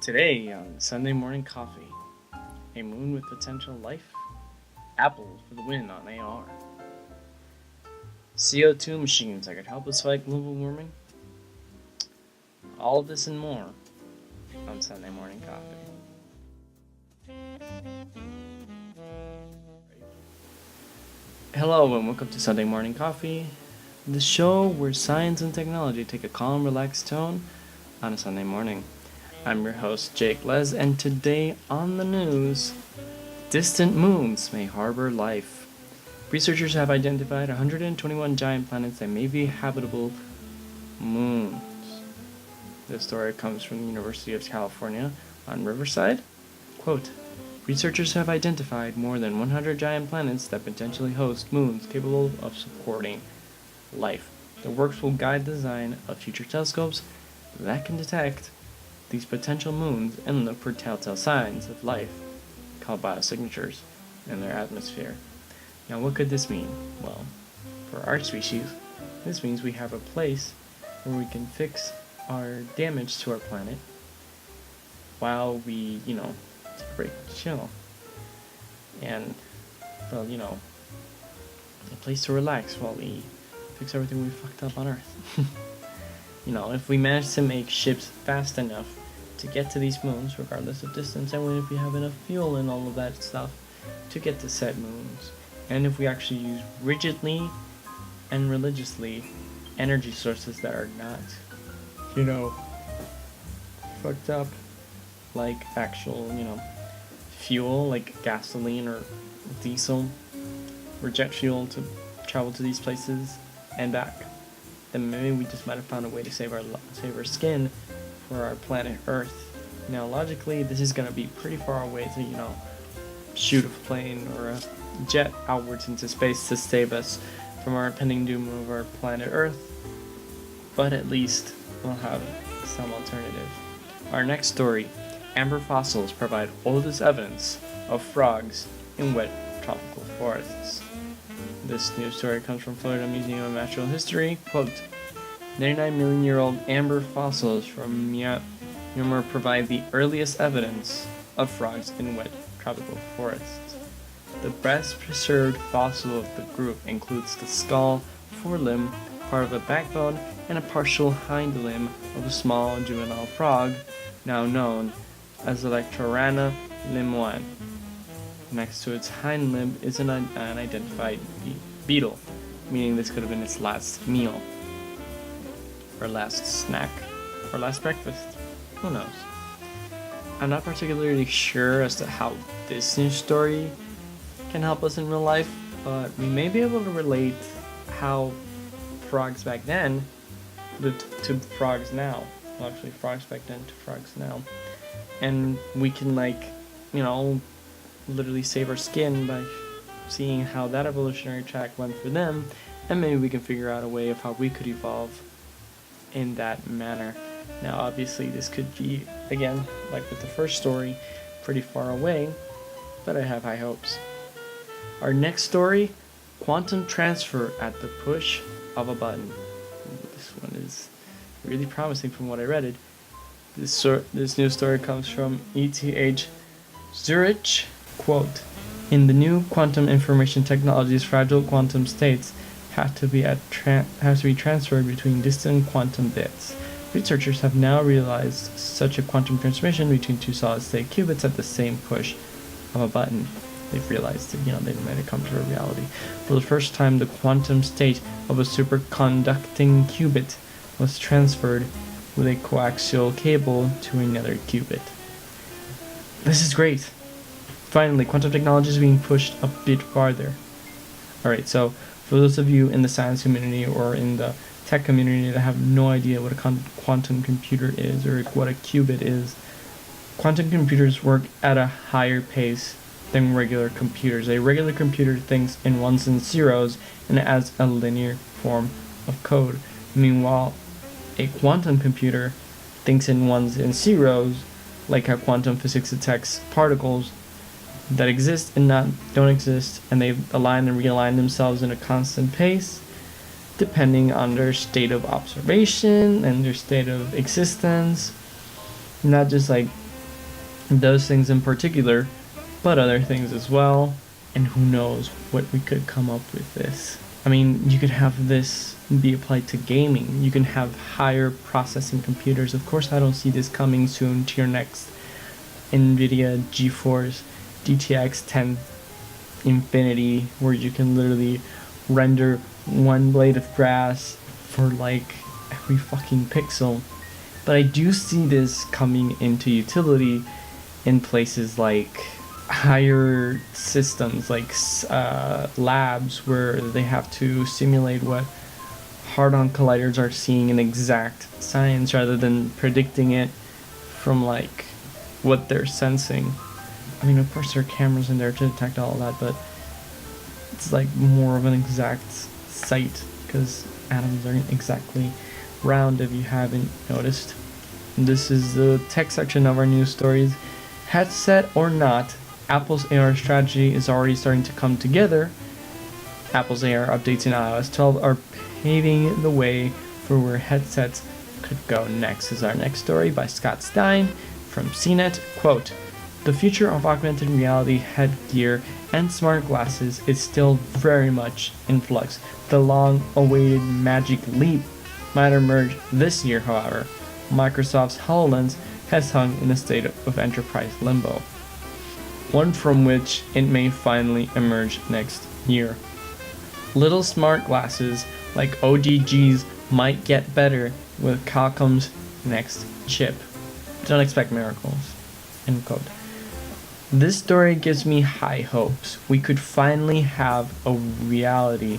Today on Sunday Morning Coffee, a moon with potential life, apples for the win on AR, CO2 machines that could help us fight global warming, all of this and more on Sunday Morning Coffee. Hello and welcome to Sunday Morning Coffee, the show where science and technology take a calm, relaxed tone on a Sunday morning. I'm your host, Jake Les, and today on the news, distant moons may harbor life. Researchers have identified 121 giant planets that may be habitable moons. This story comes from the University of California on Riverside. Quote, researchers have identified more than 100 giant planets that potentially host moons capable of supporting life. The works will guide the design of future telescopes that can detect these potential moons and look for telltale signs of life, called biosignatures, in their atmosphere. Now, what could this mean? Well, for our species, this means we have a place where we can fix our damage to our planet while we, take a break, chill. And, a place to relax while we fix everything we fucked up on Earth. If we manage to make ships fast enough to get to these moons, regardless of distance, and if we have enough fuel and all of that stuff to get to said moons, and if we actually use rigidly and religiously energy sources that are not, fucked up, like actual, fuel, like gasoline or diesel or jet fuel to travel to these places and back, then maybe we just might have found a way to save our skin for our planet Earth. Now, logically, this is going to be pretty far away to, shoot a plane or a jet outwards into space to save us from our impending doom of our planet Earth, but at least we'll have some alternative. Our next story, amber fossils provide oldest evidence of frogs in wet tropical forests. This news story comes from Florida Museum of Natural History. Quote, 99-million-year-old amber fossils from Myanmar provide the earliest evidence of frogs in wet tropical forests. The best preserved fossil of the group includes the skull, forelimb, part of a backbone, and a partial hind limb of a small juvenile frog, now known as Electrorana limoine. Next to its hind limb is an unidentified beetle, meaning this could have been its last meal, or last snack, or last breakfast. Who knows? I'm not particularly sure as to how this news story can help us in real life, but we may be able to relate how frogs back then lived to frogs now. Well, actually, frogs back then to frogs now. And we can, literally save our skin by seeing how that evolutionary track went for them, and maybe we can figure out a way of how we could evolve in that manner. Now, obviously, this could be, again, like with the first story, pretty far away, but I have high hopes. Our next story, quantum transfer at the push of a button. This one is really promising from what I read. This news story comes from ETH Zurich. Quote, in the new quantum information technologies, fragile quantum states have to be transferred between distant quantum bits. Researchers have now realized such a quantum transmission between two solid-state qubits at the same push of a button. They've realized that, they might have come to a reality. For the first time, the quantum state of a superconducting qubit was transferred with a coaxial cable to another qubit. This is great. Finally, quantum technology is being pushed a bit farther. Alright, so for those of you in the science community or in the tech community that have no idea what a quantum computer is or what a qubit is, quantum computers work at a higher pace than regular computers. A regular computer thinks in ones and zeros and adds a linear form of code. Meanwhile, a quantum computer thinks in ones and zeros, like how quantum physics detects particles that exist and don't exist, and they align and realign themselves in a constant pace, depending on their state of observation and their state of existence. Not just like those things in particular, but other things as well. And who knows what we could come up with this. I mean, you could have this be applied to gaming. You can have higher processing computers. Of course, I don't see this coming soon to your next NVIDIA GeForce GTX 10 Infinity, where you can literally render one blade of grass for like every fucking pixel. But I do see this coming into utility in places like higher systems, like labs, where they have to simulate what hard-on colliders are seeing in exact science rather than predicting it from like what they're sensing. I mean, of course there are cameras in there to detect all of that, but it's like more of an exact sight because atoms aren't exactly round, if you haven't noticed. This is the tech section of our news stories. Headset or not, Apple's AR strategy is already starting to come together. Apple's AR updates in iOS 12 are paving the way for where headsets could go next. Is our next story by Scott Stein from CNET. Quote, "The future of augmented reality headgear and smart glasses is still very much in flux. The long-awaited magic leap might emerge this year, however. Microsoft's HoloLens has hung in a state of enterprise limbo, one from which it may finally emerge next year. Little smart glasses like ODGs might get better with Qualcomm's next chip. Don't expect miracles." End quote. This story gives me high hopes. We could finally have a reality.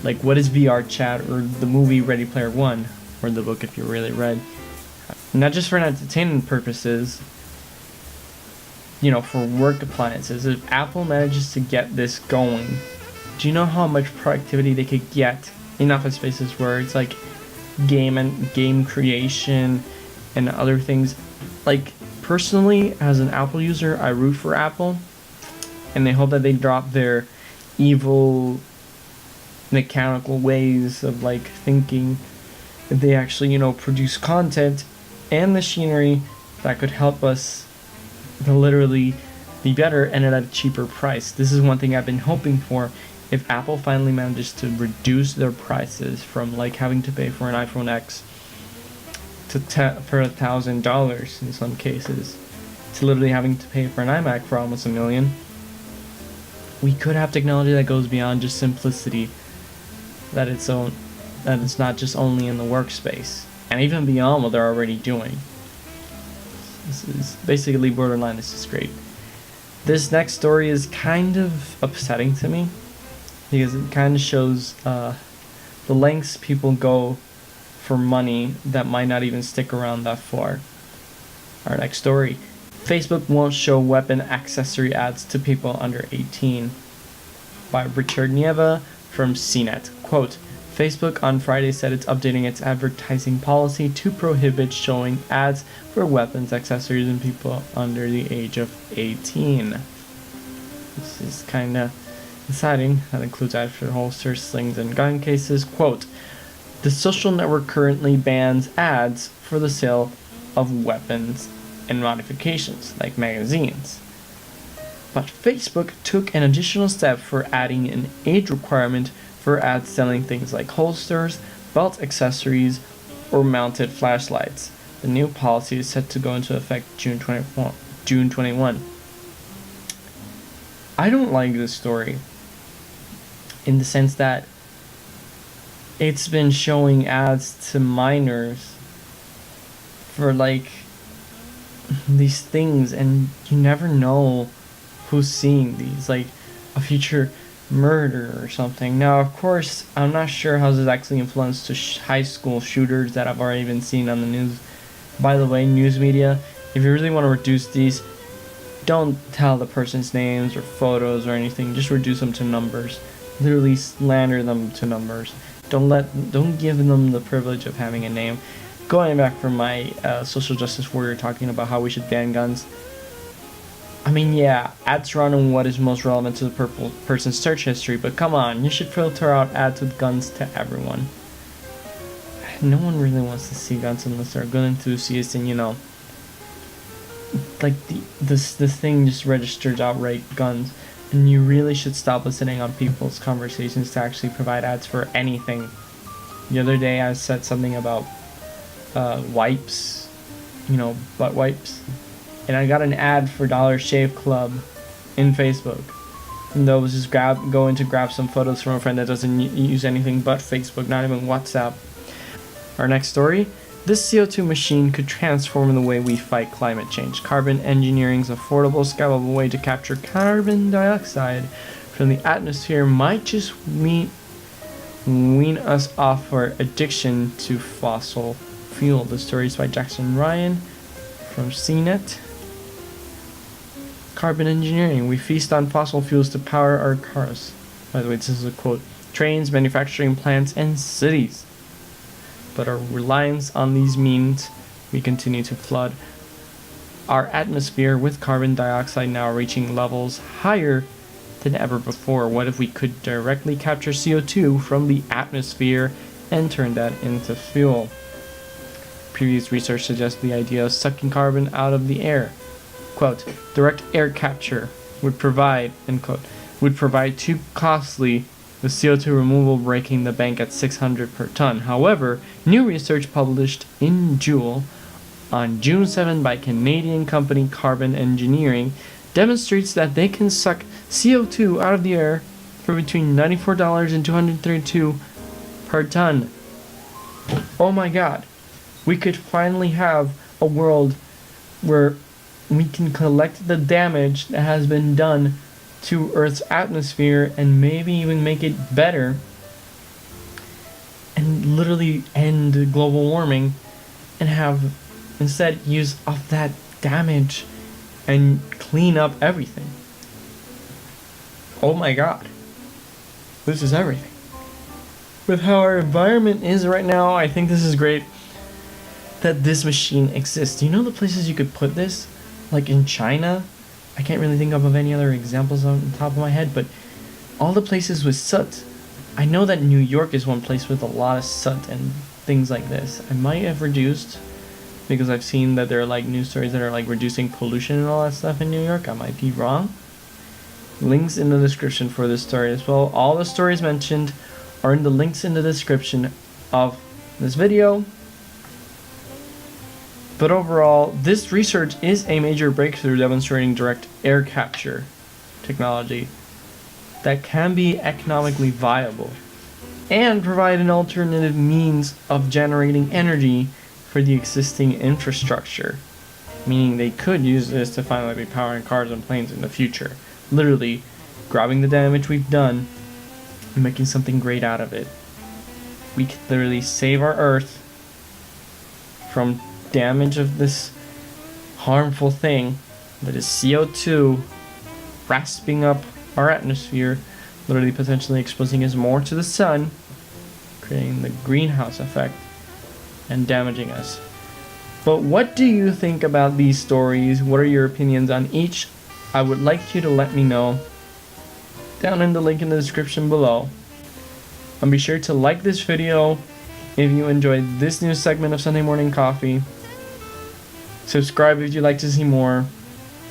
Like, what is VR chat, or the movie Ready Player One, or the book if you really read. Not just for entertainment purposes, you know, for work appliances. If Apple manages to get this going, do you know how much productivity they could get in office spaces where it's like game creation and other things? Like, personally, as an Apple user, I root for Apple, and I hope that they drop their evil mechanical ways of like thinking. If they actually, you know, produce content and machinery that could help us literally be better and at a cheaper price. This is one thing I've been hoping for. If Apple finally manages to reduce their prices from like having to pay for an iPhone X to for $1,000 in some cases, to literally having to pay for an iMac for almost $1 million, we could have technology that goes beyond just simplicity, that it's not just only in the workspace, and even beyond what they're already doing. This is basically borderline. This is great. This next story is kind of upsetting to me because it kind of shows the lengths people go for money that might not even stick around that far. Our next story: Facebook won't show weapon accessory ads to people under 18. By Richard Nieva from CNET. Quote, "Facebook on Friday said it's updating its advertising policy to prohibit showing ads for weapons accessories in people under the age of 18. This is kind of exciting. That includes ads for holsters, slings, and gun cases. Quote, "The social network currently bans ads for the sale of weapons and modifications, like magazines. But Facebook took an additional step for adding an age requirement for ads selling things like holsters, belt accessories, or mounted flashlights. The new policy is set to go into effect June 21. I don't like this story in the sense that it's been showing ads to minors for like these things, and you never know who's seeing these, like a future murder or something. Now, of course, I'm not sure how this actually influenced to high school shooters that I've already been seeing on the news. By the way, news media, if you really want to reduce these, don't tell the person's names or photos or anything. Just reduce them to numbers. Literally slander them to numbers. Don't give them the privilege of having a name. Going back from my social justice warrior talking about how we should ban guns. I mean, yeah, ads run on what is most relevant to the person's search history, but come on, you should filter out ads with guns to everyone. No one really wants to see guns unless they're a gun enthusiast and, you know, like this thing just registers outright guns, and you really should stop listening on people's conversations to actually provide ads for anything. The other day I said something about wipes, butt wipes, and I got an ad for Dollar Shave Club in Facebook. And I was just going to grab some photos from a friend that doesn't use anything but Facebook, not even WhatsApp. Our next story. This CO2 machine could transform the way we fight climate change. Carbon engineering's affordable, scalable way to capture carbon dioxide from the atmosphere might just wean us off our addiction to fossil fuel. The story is by Jackson Ryan from CNET. Carbon engineering. We feast on fossil fuels to power our cars. By the way, this is a quote. Trains, manufacturing plants, and cities. But our reliance on these means we continue to flood our atmosphere with carbon dioxide now reaching levels higher than ever before. What if we could directly capture CO2 from the atmosphere and turn that into fuel? Previous research suggests the idea of sucking carbon out of the air. Quote, direct air capture would provide, end quote, would provide too costly, with CO2 removal breaking the bank at $600 per ton. However, new research published in Joule on June 7 by Canadian company Carbon Engineering demonstrates that they can suck CO2 out of the air for between $94 and $232 per ton. Oh my god. We could finally have a world where we can collect the damage that has been done to Earth's atmosphere and maybe even make it better and literally end global warming and have instead use of that damage and clean up everything. Oh my god. This is everything. With how our environment is right now, I think this is great that this machine exists. Do you know the places you could put this? Like in China? I can't really think of any other examples on the top of my head, but all the places with soot. I know that New York is one place with a lot of soot and things like this. I might have reduced, because I've seen that there are like news stories that are like reducing pollution and all that stuff in New York. I might be wrong. Links in the description for this story as well. All the stories mentioned are in the links in the description of this video. But overall, this research is a major breakthrough demonstrating direct air capture technology that can be economically viable and provide an alternative means of generating energy for the existing infrastructure, meaning they could use this to finally be powering cars and planes in the future, literally grabbing the damage we've done and making something great out of it. We could literally save our Earth from damage of this harmful thing that is CO2 rasping up our atmosphere, literally potentially exposing us more to the sun, creating the greenhouse effect and damaging us. But what do you think about these stories? What are your opinions on each? I would like you to let me know down in the link in the description below. And be sure to like this video if you enjoyed this new segment of Sunday Morning Coffee. Subscribe if you'd like to see more,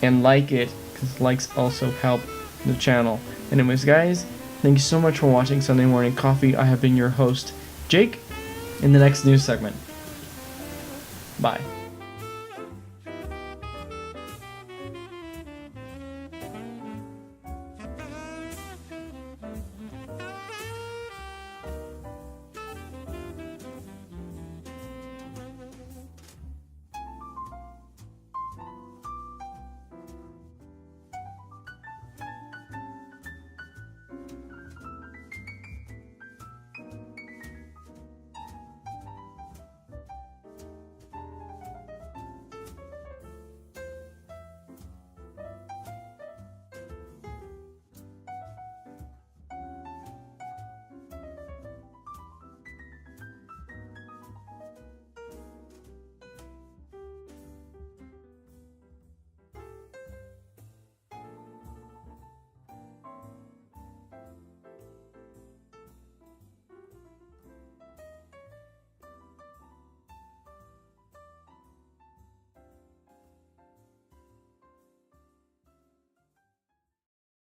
and like it, because likes also help the channel. Anyways guys, thank you so much for watching Sunday Morning Coffee. I have been your host, Jake, in the next news segment. Bye.